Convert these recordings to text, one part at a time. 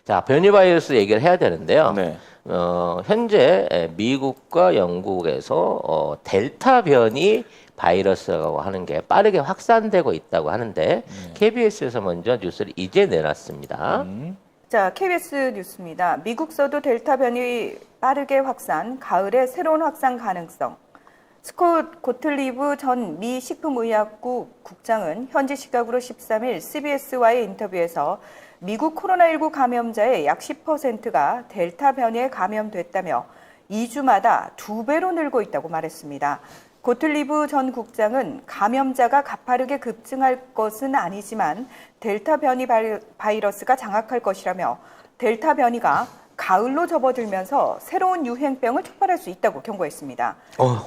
자, 변이 바이러스 얘기를 해야 되는데요. 네. 현재 미국과 영국에서 델타 변이 바이러스라고 하는 게 빠르게 확산되고 있다고 하는데 KBS에서 먼저 뉴스를 이제 내놨습니다. 자, KBS 뉴스입니다. 미국서도 델타 변이 빠르게 확산, 가을에 새로운 확산 가능성. 스콧 고틀리브 전 미 식품의약국 국장은 현지 시각으로 13일 CBS와의 인터뷰에서 미국 코로나19 감염자의 약 10%가 델타 변이에 감염됐다며 2주마다 2배로 늘고 있다고 말했습니다. 고틀리브 전 국장은 감염자가 가파르게 급증할 것은 아니지만 델타 변이 바이러스가 장악할 것이라며 델타 변이가 가을로 접어들면서 새로운 유행병을 촉발할 수 있다고 경고했습니다.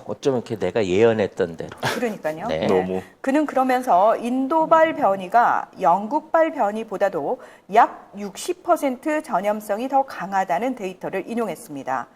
어쩌면 이렇게 내가 예언했던 대로. 그러니까요. 네. 너무. 그는 그러면서 인도발 변이가 영국발 변이보다도 약 60% 전염성이 더 강하다는 데이터를 인용했습니다.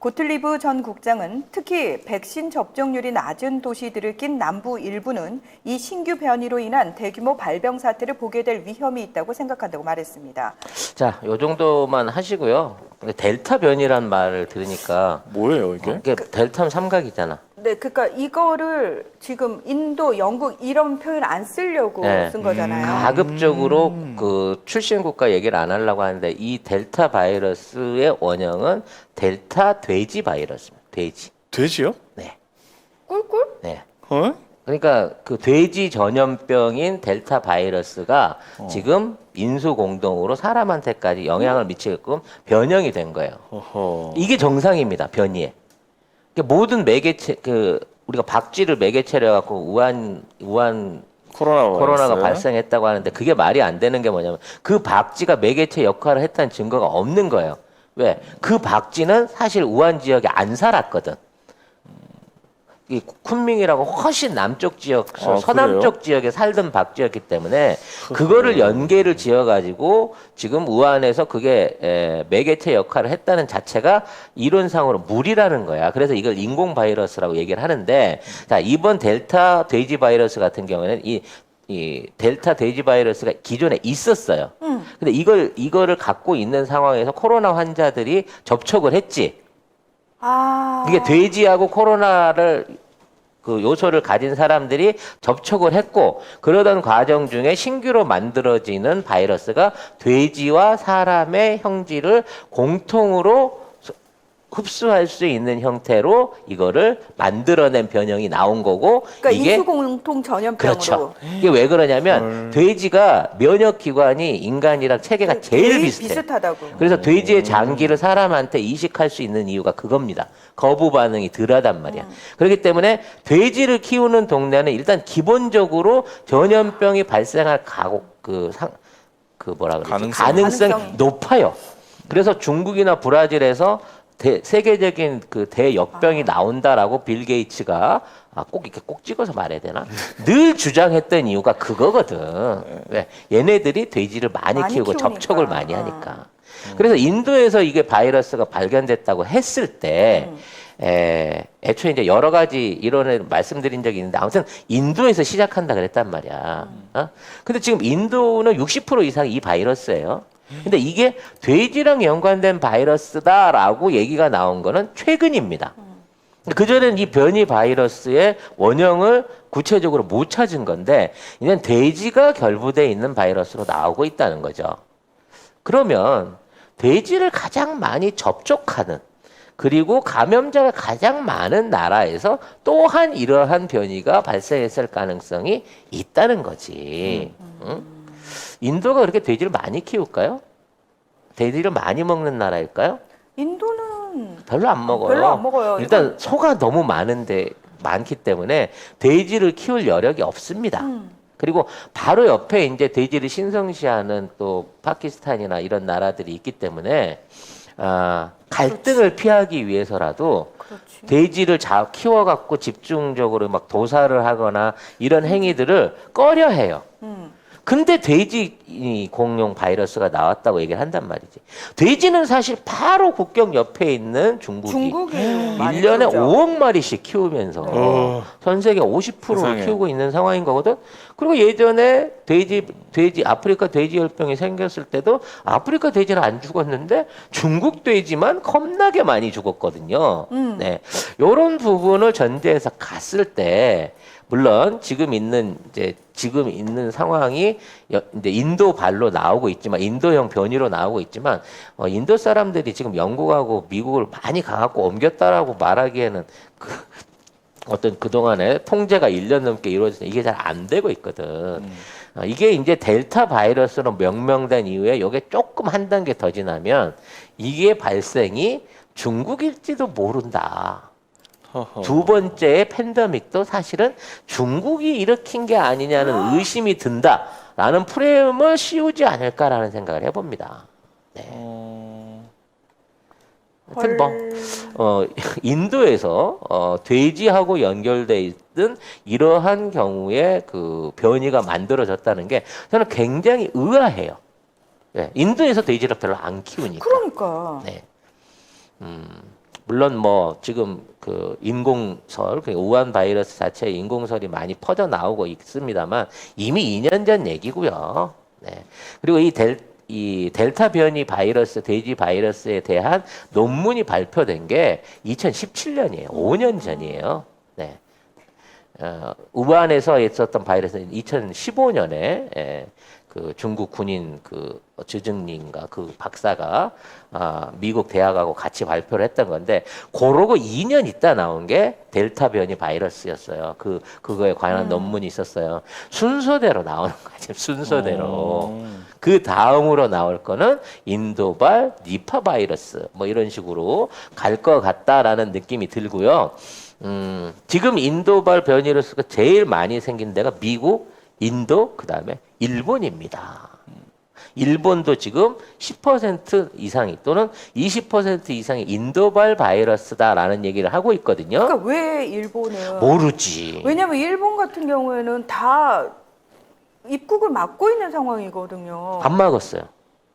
고틀리브 전 국장은 특히 백신 접종률이 낮은 도시들을 낀 남부 일부는 이 신규 변이로 인한 대규모 발병 사태를 보게 될 위험이 있다고 생각한다고 말했습니다. 자, 요 정도만 하시고요. 근데 델타 변이란 말을 들으니까 뭐예요 이게? 이게 델타는 삼각이잖아. 네, 그러니까 이거를 지금 인도, 영국 이런 표현 안 쓰려고 네. 쓴 거잖아요. 가급적으로 그 출신 국가 얘기를 안 하려고 하는데 이 델타 바이러스의 원형은 델타 돼지 바이러스입니다. 돼지. 돼지요? 네. 꿀꿀? 네. 어? 그러니까 그 돼지 전염병인 델타 바이러스가 지금 인수 공동으로 사람한테까지 영향을 미치게끔 변형이 된 거예요. 어허. 이게 정상입니다. 변이에. 그러니까 모든 매개체 우리가 박쥐를 매개체로 해갖고 코로나가 발생했다고 하는데 그게 말이 안 되는 게 뭐냐면 그 박쥐가 매개체 역할을 했다는 증거가 없는 거예요. 왜? 그 박쥐는 사실 우한 지역에 안 살았거든. 이 쿤밍이라고 훨씬 남쪽 지역, 서남쪽 지역에 살던 박쥐였기 때문에 그거를 연계를 지어가지고 지금 우한에서 그게 매개체 역할을 했다는 자체가 이론상으로 무리라는 거야. 그래서 이걸 인공 바이러스라고 얘기를 하는데 자, 이번 델타 돼지 바이러스 같은 경우에는 이 델타 돼지 바이러스가 기존에 있었어요. 근데 이거를 갖고 있는 상황에서 코로나 환자들이 접촉을 했지. 이게 돼지하고 코로나를 그 요소를 가진 사람들이 접촉을 했고 그러던 과정 중에 신규로 만들어지는 바이러스가 돼지와 사람의 형질을 공통으로 흡수할 수 있는 형태로 이거를 만들어낸 변형이 나온 거고 그러니까 이게 인수공통 전염병으로. 그렇죠. 이게 왜 그러냐면 돼지가 면역 기관이 인간이랑 체계가 제일 비슷해. 비슷하다고. 그래서 돼지의 장기를 사람한테 이식할 수 있는 이유가 그겁니다. 거부 반응이 덜하단 말이야. 그렇기 때문에 돼지를 키우는 동네는 일단 기본적으로 전염병이 발생할 가능성이 높아요. 그래서 중국이나 브라질에서 세계적인 그 대역병이 나온다라고 빌 게이츠가 꼭 이렇게 꼭 찍어서 말해야 되나? 늘 주장했던 이유가 그거거든. 왜? 얘네들이 돼지를 많이 키우고 키우니까. 접촉을 많이 하니까. 그래서 인도에서 이게 바이러스가 발견됐다고 했을 때 애초에 이제 여러 가지 이론을 말씀드린 적이 있는데 아무튼 인도에서 시작한다 그랬단 말이야. 근데 지금 인도는 60% 이상이 이 바이러스예요. 근데 이게 돼지랑 연관된 바이러스다라고 얘기가 나온 거는 최근입니다. 그전엔 이 변이 바이러스의 원형을 구체적으로 못 찾은 건데 이제는 돼지가 결부되어 있는 바이러스로 나오고 있다는 거죠. 그러면 돼지를 가장 많이 접촉하는 그리고 감염자가 가장 많은 나라에서 또한 이러한 변이가 발생했을 가능성이 있다는 거지. 응? 인도가 그렇게 돼지를 많이 키울까요? 돼지를 많이 먹는 나라일까요? 인도는 별로 안 먹어요. 별로 안 먹어요. 일단 소가 너무 많기 때문에 돼지를 키울 여력이 없습니다. 그리고 바로 옆에 이제 돼지를 신성시하는 또 파키스탄이나 이런 나라들이 있기 때문에 갈등을 피하기 위해서라도 돼지를 키워갖고 집중적으로 막 도살을 하거나 이런 행위들을 꺼려해요. 근데 돼지 이 공룡 바이러스가 나왔다고 얘기를 한단 말이지. 돼지는 사실 바로 국경 옆에 있는 중국이 많이 1년에 키우죠. 5억 마리씩 키우면서 전 세계 50%를 세상에. 키우고 있는 상황인 거거든. 그리고 예전에 아프리카 돼지열병이 생겼을 때도 아프리카 돼지는 안 죽었는데 중국 돼지만 겁나게 많이 죽었거든요. 네. 요런 부분을 전제해서 갔을 때 물론 지금 있는 상황이 이제 인도 발로 나오고 있지만 인도형 변이로 나오고 있지만 인도 사람들이 지금 영국하고 미국을 많이 가갖고 옮겼다라고 말하기에는 어떤 그동안에 통제가 1년 넘게 이루어져서 이게 잘 안 되고 있거든. 이게 이제 델타 바이러스로 명명된 이후에 이게 조금 한 단계 더 지나면 이게 발생이 중국일지도 모른다. 두 번째의 팬데믹도 사실은 중국이 일으킨 게 아니냐는 의심이 든다라는 프레임을 씌우지 않을까라는 생각을 해봅니다. 네. 하여튼 인도에서 돼지하고 연결돼 있던 이러한 경우에 그 변이가 만들어졌다는 게 저는 굉장히 의아해요. 네. 인도에서 돼지를 별로 안 키우니까. 그러니까. 네. 물론 지금 그 인공설, 그 우한 바이러스 자체의 인공설이 많이 퍼져 나오고 있습니다만 이미 2년 전 얘기고요. 네. 그리고 이 델타 변이 바이러스, 돼지 바이러스에 대한 논문이 발표된 게 2017년이에요. 5년 전이에요. 네. 우한에서 있었던 바이러스는 2015년에 그 중국 군인 그 주증리인가 그 박사가 미국 대학하고 같이 발표를 했던 건데 그러고 2년 있다 나온 게 델타 변이 바이러스였어요. 그거에 관한 논문이 있었어요. 순서대로 나오는 거죠. 순서대로. 그 다음으로 나올 거는 인도발 니파 바이러스 이런 식으로 갈 것 같다라는 느낌이 들고요. 지금 인도발 변이로스가 제일 많이 생긴 데가 미국, 인도, 그 다음에 일본입니다. 일본도 지금 10% 이상이 또는 20% 이상이 인도발 바이러스다라는 얘기를 하고 있거든요. 그러니까 왜 일본은 모르지. 왜냐면 일본 같은 경우에는 다 입국을 막고 있는 상황이거든요. 안 막았어요.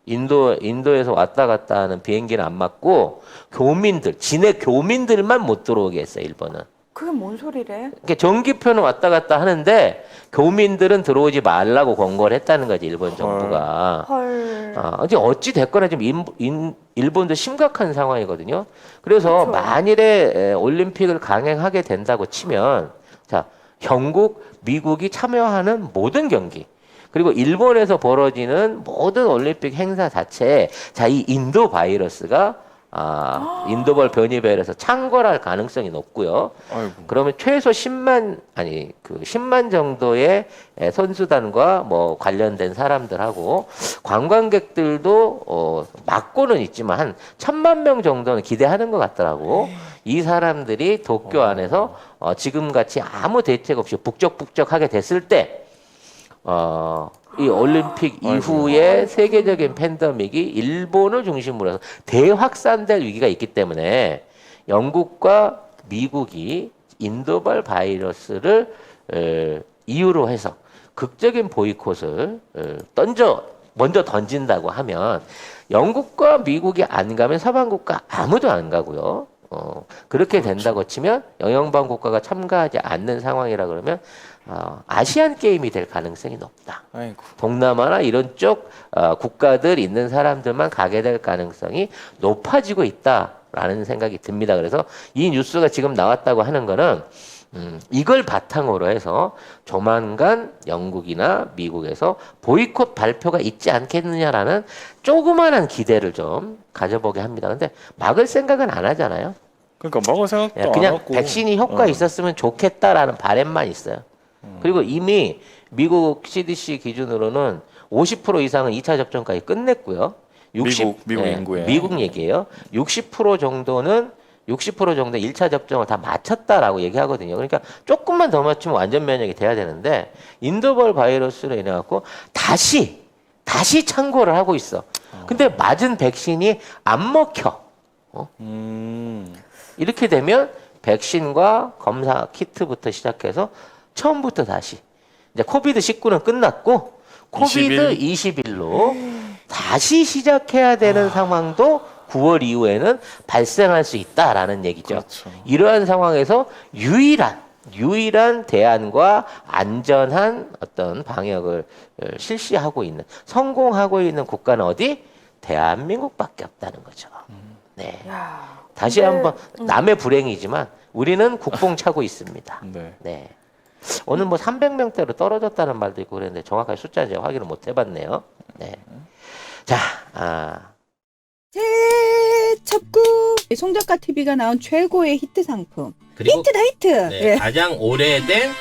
인도에서 왔다 갔다 하는 비행기는 안 막고 진해 교민들만 못 들어오게 했어요, 일본은. 그게 뭔 소리래? 그러니까 전기표는 왔다 갔다 하는데 교민들은 들어오지 말라고 권고를 했다는 거지, 일본 정부가. 헐. 이제 어찌 됐거나 지금 일본도 심각한 상황이거든요. 그래서 그렇죠. 만일에 올림픽을 강행하게 된다고 치면 자, 영국, 미국이 참여하는 모든 경기 그리고 일본에서 벌어지는 모든 올림픽 행사 자체에 이 인도 바이러스가 인도발 변이 바이러스 창궐할 가능성이 높고요. 아이고. 그러면 최소 10만 정도의 선수단과 관련된 사람들하고 관광객들도 막고는 있지만 한 1,000만 명 정도는 기대하는 것 같더라고. 이 사람들이 도쿄 안에서 지금같이 아무 대책 없이 북적북적하게 됐을 때 이 올림픽 이후에 세계적인 팬데믹이 일본을 중심으로 해서 대확산될 위기가 있기 때문에 영국과 미국이 인도발 바이러스를 이유로 해서 극적인 보이콧을 먼저 던진다고 하면 영국과 미국이 안 가면 서방 국가 아무도 안 가고요. 그렇게 된다고 치면 영연방 국가가 참가하지 않는 상황이라 그러면 아시안 게임이 될 가능성이 높다. 아이고. 동남아나 이런 쪽 국가들 있는 사람들만 가게 될 가능성이 높아지고 있다라는 생각이 듭니다. 그래서 이 뉴스가 지금 나왔다고 하는 거는 이걸 바탕으로 해서 조만간 영국이나 미국에서 보이콧 발표가 있지 않겠느냐라는 조그마한 기대를 좀 가져보게 합니다. 근데 막을 생각은 안 하잖아요. 그러니까 막을 생각도 안 그냥 하고. 백신이 효과 있었으면 좋겠다라는 바람만 있어요. 그리고 이미 미국 CDC 기준으로는 50% 이상은 2차 접종까지 끝냈고요. 미국 인구에. 미국 얘기예요. 60% 정도 1차 접종을 다 마쳤다라고 얘기하거든요. 그러니까 조금만 더 맞추면 완전 면역이 돼야 되는데 인도발 바이러스로 인해 갖고 다시 창궐을 하고 있어. 근데 맞은 백신이 안 먹혀. 이렇게 되면 백신과 검사 키트부터 시작해서 처음부터 다시 이제 코비드 19는 끝났고 코비드 21로 다시 시작해야 되는 상황도 9월 이후에는 발생할 수 있다라는 얘기죠. 그렇죠. 이러한 상황에서 유일한 대안과 안전한 어떤 방역을 실시하고 있는, 성공하고 있는 국가는 어디? 대한민국밖에 없다는 거죠. 네. 야, 다시 근데, 한번 남의 불행이지만 우리는 국뽕 차고 있습니다. 네. 네. 오늘 뭐 300명대로 떨어졌다는 말도 있고 그랬는데 정확하게 숫자 제가 확인을 못 해봤네요. 네. 자, 제첩구 송작가 TV가 나온 최고의 히트 상품. 그리고 히트다 히트. 네, 예. 가장 오래된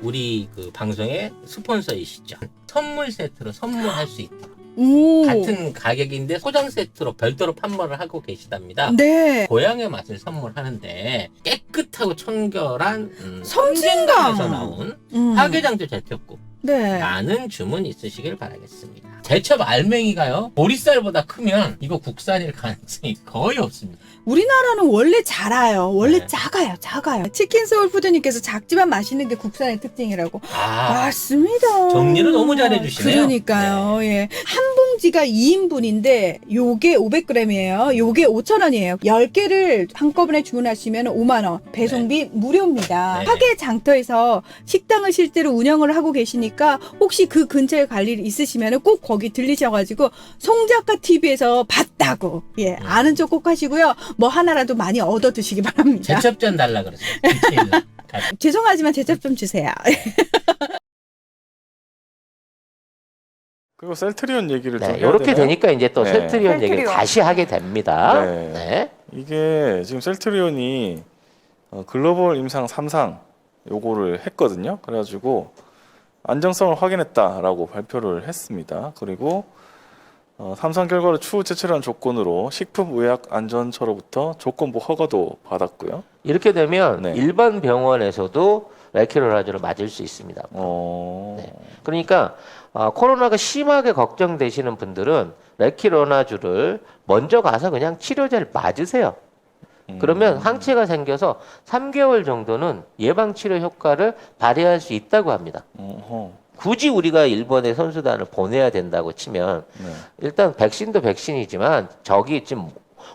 우리 그 방송의 스폰서이시죠. 선물 세트로 선물할 수 있다. 오. 같은 가격인데 소장 세트로 별도로 판매를 하고 계시답니다. 네. 고향의 맛을 선물하는데 깨끗하고 청결한 섬진강. 에서 나온 음. 화개장조 제첩국 네. 많은 주문 있으시길 바라겠습니다. 제첩 알맹이가요 보리쌀보다 크면 이거 국산일 가능성이 거의 없습니다. 우리나라는 원래 작아요. 원래 네. 작아요. 치킨 소울푸드님께서 작지만 맛있는 게 국산의 특징이라고. 맞습니다. 정리를 너무 잘해주시네요. 그러니까요. 예. 한 봉지가 2인분인데 요게 500g이에요. 요게 5,000원이에요. 10개를 한꺼번에 주문하시면 5만 원. 배송비 무료입니다. 네. 화계 장터에서 식당을 실제로 운영을 하고 계시니까 혹시 그 근처에 갈 일이 있으시면 꼭 거기 들리셔가지고 송작가 TV에서 봤다고 아는 척 꼭 하시고요. 뭐 하나라도 많이 얻어 드시기 바랍니다. 제첩전 달라 그랬어요. 디테일. 죄송하지만 제첩 좀 주세요. 그리고 셀트리온 얘기를 좀 네. 해야 이렇게 되나요? 되니까 이제 또 네. 셀트리온 얘기를 셀트리온. 다시 하게 됩니다. 네. 네. 이게 지금 셀트리온이 글로벌 임상 3상 요거를 했거든요. 그래가지고 안정성을 확인했다라고 발표를 했습니다. 그리고 3상 결과를 추후 제출한 조건으로 식품의약안전처로부터 조건부 허가도 받았고요. 이렇게 되면 네. 일반 병원에서도 레키로라주를 맞을 수 있습니다. 네. 그러니까 코로나가 심하게 걱정되시는 분들은 레키로나주를 먼저 가서 그냥 치료제를 맞으세요. 그러면 항체가 생겨서 3개월 정도는 예방치료 효과를 발휘할 수 있다고 합니다. 굳이 우리가 일본에 선수단을 보내야 된다고 치면 네. 일단 백신도 백신이지만 저기 지금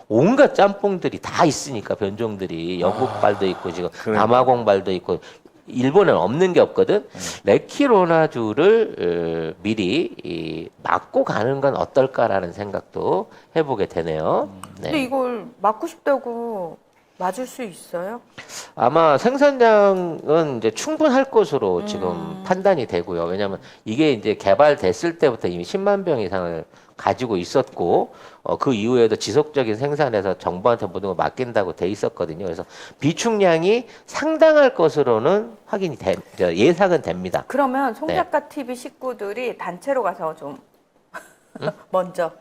온갖 짬뽕들이 다 있으니까 변종들이 영국발도 있고 지금 그러니까. 남아공발도 있고 일본에는 없는 게 없거든. 레키로나주를 미리 맞고 가는 건 어떨까라는 생각도 해보게 되네요. 근데 네. 이걸 맞고 싶다고 맞을 수 있어요? 아마 생산량은 이제 충분할 것으로 지금 판단이 되고요. 왜냐하면 이게 이제 개발됐을 때부터 이미 10만 병 이상을 가지고 있었고 그 이후에도 지속적인 생산에서 정부한테 모든 걸 맡긴다고 돼 있었거든요. 그래서 비축량이 상당할 것으로는 확인이 예상은 됩니다. 그러면 송작가 TV 식구들이 단체로 가서 좀 먼저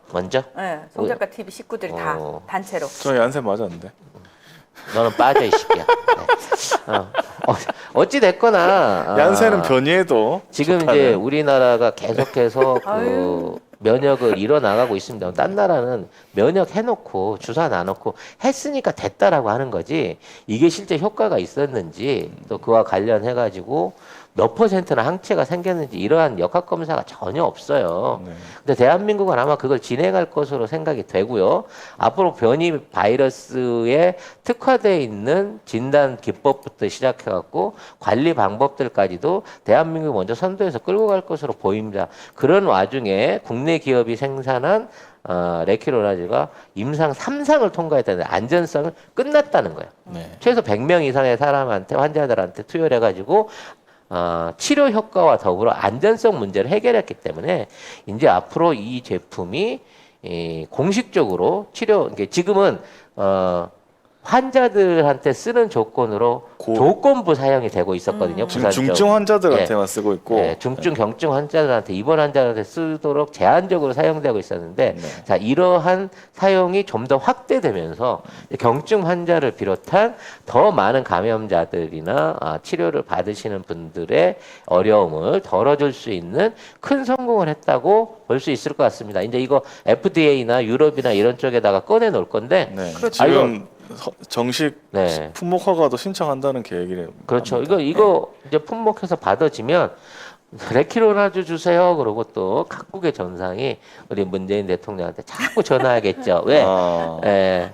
네, 송작가 TV 식구들이 다 단체로 저 얀센 맞았는데. 너는 빠져 이 새끼야. 네. 어찌 됐거나 얀센은 변이해도 지금 좋다는. 이제 우리나라가 계속해서 그 아유. 면역을 이뤄나가고 있습니다. 딴 나라는 면역 해놓고 주사 놔놓고 했으니까 됐다라고 하는 거지 이게 실제 효과가 있었는지 또 그와 관련해가지고 몇 %나 항체가 생겼는지 이러한 역학 검사가 전혀 없어요. 네. 근데 대한민국은 아마 그걸 진행할 것으로 생각이 되고요. 앞으로 변이 바이러스에 특화되어 있는 진단 기법부터 시작해갖고 관리 방법들까지도 대한민국이 먼저 선도해서 끌고 갈 것으로 보입니다. 그런 와중에 국내 기업이 생산한 레키로라주가 임상 3상을 통과했다는 안전성은 끝났다는 거예요. 네. 최소 100명 이상의 사람한테 환자들한테 투여를 해가지고 치료 효과와 더불어 안전성 문제를 해결했기 때문에 이제 앞으로 이 제품이 공식적으로 치료 지금은 환자들한테 쓰는 조건으로 조건부 사용이 되고 있었거든요. 지금 부산적. 중증 환자들한테만 쓰고 있고 네, 중증 경증 환자들한테 입원 환자들한테 쓰도록 제한적으로 사용되고 있었는데 네. 자 이러한 사용이 좀 더 확대되면서 경증 환자를 비롯한 더 많은 감염자들이나 치료를 받으시는 분들의 어려움을 덜어줄 수 있는 큰 성공을 했다고 볼 수 있을 것 같습니다. 이제 이거 FDA나 유럽이나 이런 쪽에다가 꺼내 놓을 건데 네. 그렇죠. 지금 정식 네. 품목 허가도 신청한다는 계획이래요. 그렇죠. 합니다. 이거 이제 품목해서 받아지면 레키로나주 주세요. 그러고 또 각국의 정상이 우리 문재인 대통령한테 자꾸 전화하겠죠. 왜? 예.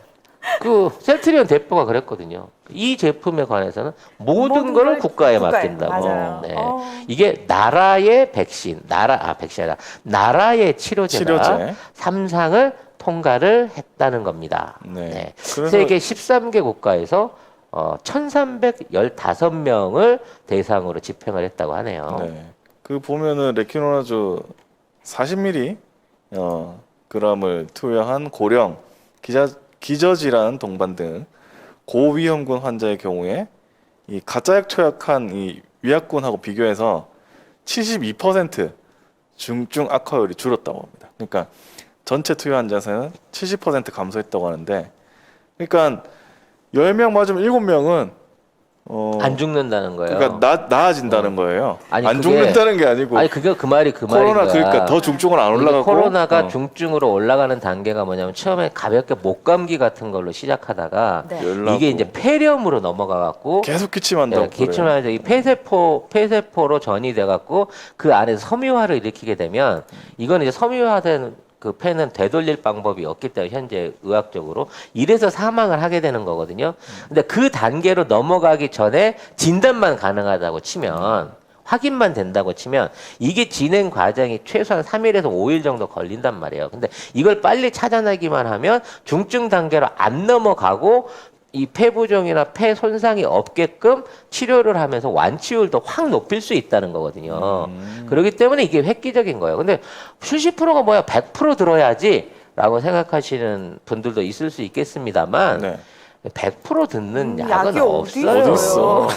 그 셀트리온 대표가 그랬거든요. 이 제품에 관해서는 모든 거를 국가에 맡긴다고. 맞아요. 네. 이게 나라의 백신, 백신이라 나라의 치료제가 치료제. 3상을 통과를 했다는 겁니다. 네. 네. 그래서- 세계 13개 국가에서 1,310명을 대상으로 집행을 했다고 하네요. 네. 그 보면은 레키노나주 40ml g을 투여한 고령, 기저질환 동반 등 고위험군 환자의 경우에 이 가짜약 투약한 이 위약군하고 비교해서 72% 중증 악화율이 줄었다고 합니다. 그러니까 전체 투여 환자에서는 70% 감소했다고 하는데, 그러니까 10명 맞으면 7명은 안 죽는다는 거예요. 그러니까 나아진다는 거예요. 아니, 안 그게- 죽는다는 게 아니고 아니 그게 그 말인 코로나 거야. 그러니까 더 중증은 안 이게 올라가고 코로나가 중증으로 올라가는 단계가 뭐냐면 처음에 가볍게 목감기 같은 걸로 시작하다가 네. 열나고 이게 이제 폐렴으로 넘어가 갖고 계속 기침한다고 기침하면서 이 폐세포로 전이 돼 갖고 그 안에서 섬유화를 일으키게 되면 이거는 이제 섬유화된 그 폐는 되돌릴 방법이 없기 때문에 현재 의학적으로 이래서 사망을 하게 되는 거거든요. 근데 그 단계로 넘어가기 전에 진단만 가능하다고 치면 확인만 된다고 치면 이게 진행 과정이 최소한 3일에서 5일 정도 걸린단 말이에요. 근데 이걸 빨리 찾아내기만 하면 중증 단계로 안 넘어가고 이 폐부종이나 폐 손상이 없게끔 치료를 하면서 완치율도 확 높일 수 있다는 거거든요. 그렇기 때문에 이게 획기적인 거예요. 근데 70%가 뭐야? 100% 들어야지 라고 생각하시는 분들도 있을 수 있겠습니다만 네. 100% 듣는 약은 약이 없어요. 어딨어?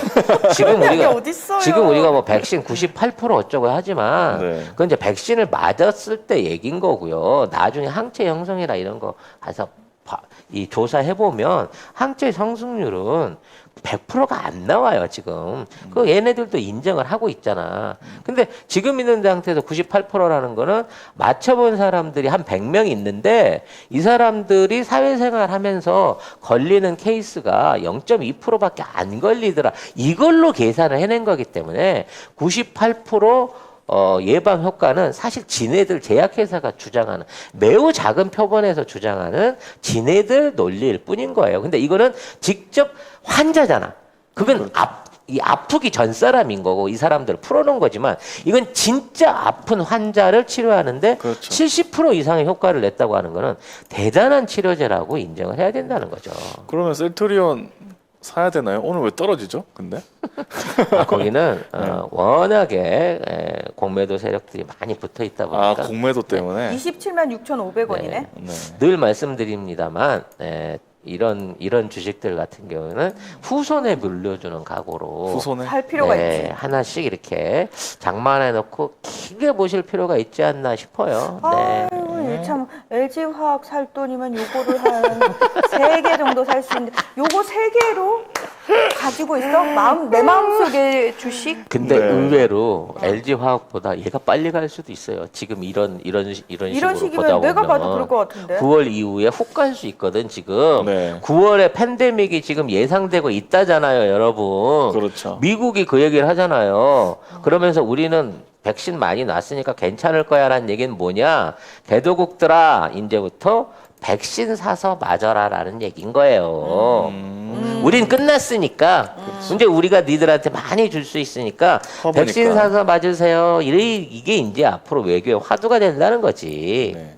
지금 약이 우리가 어딨어요? 지금 우리가 뭐 백신 98% 어쩌고 하지만 네. 그건 이제 백신을 맞았을 때 얘긴 거고요. 나중에 항체 형성이나 이런 거 가서 이 조사해 보면 항체 성숙률은 100%가 안 나와요, 지금. 그 얘네들도 인정을 하고 있잖아. 근데 지금 있는 상태에서 98%라는 거는 맞춰본 사람들이 한 100명 있는데 이 사람들이 사회생활 하면서 걸리는 케이스가 0.2%밖에 안 걸리더라. 이걸로 계산을 해낸 거기 때문에 98% 예방 효과는 사실 지네들 제약회사가 주장하는 매우 작은 표본에서 주장하는 지네들 논리일 뿐인 거예요. 근데 이거는 직접 환자잖아. 그건 이 아프기 전 사람인 거고 이 사람들을 풀어놓은 거지만 이건 진짜 아픈 환자를 치료하는데 그렇죠. 70% 이상의 효과를 냈다고 하는 거는 대단한 치료제라고 인정을 해야 된다는 거죠. 그러면 셀트리온 사야 되나요? 오늘 왜 떨어지죠? 근데 거기는 워낙에 공매도 세력들이 많이 붙어 있다 보니까 공매도 때문에 27만 6,500원이네. 네. 네. 늘 말씀드립니다만 이런 주식들 같은 경우는 후손에 물려주는 각오로 후손에 살 필요가 있지. 하나씩 이렇게 장만해 놓고 길게 보실 필요가 있지 않나 싶어요. 네. 아이고, 참 LG화학 살 돈이면 요거를 한 3개 정도 살 수 있는데 요거 3개로 가지고 있어? 내 마음속에 주식? 근데 네. 의외로 LG 화학보다 얘가 빨리 갈 수도 있어요. 지금 이런 식으로 이런 보다 식이면 내가 보면 봐도 그럴 것 같은데. 9월 이후에 훅 갈 수 있거든 지금. 네. 9월에 팬데믹이 지금 예상되고 있다잖아요, 여러분. 그렇죠. 미국이 그 얘기를 하잖아요. 그러면서 우리는 백신 많이 났으니까 괜찮을 거야라는 얘기는 뭐냐? 개도국들아, 이제부터 백신 사서 맞아라라는 얘기인 거예요. 우린 끝났으니까 이제 우리가 니들한테 많이 줄 수 있으니까 커버니까. 백신 사서 맞으세요. 이게 이제 앞으로 외교의 화두가 된다는 거지. 네.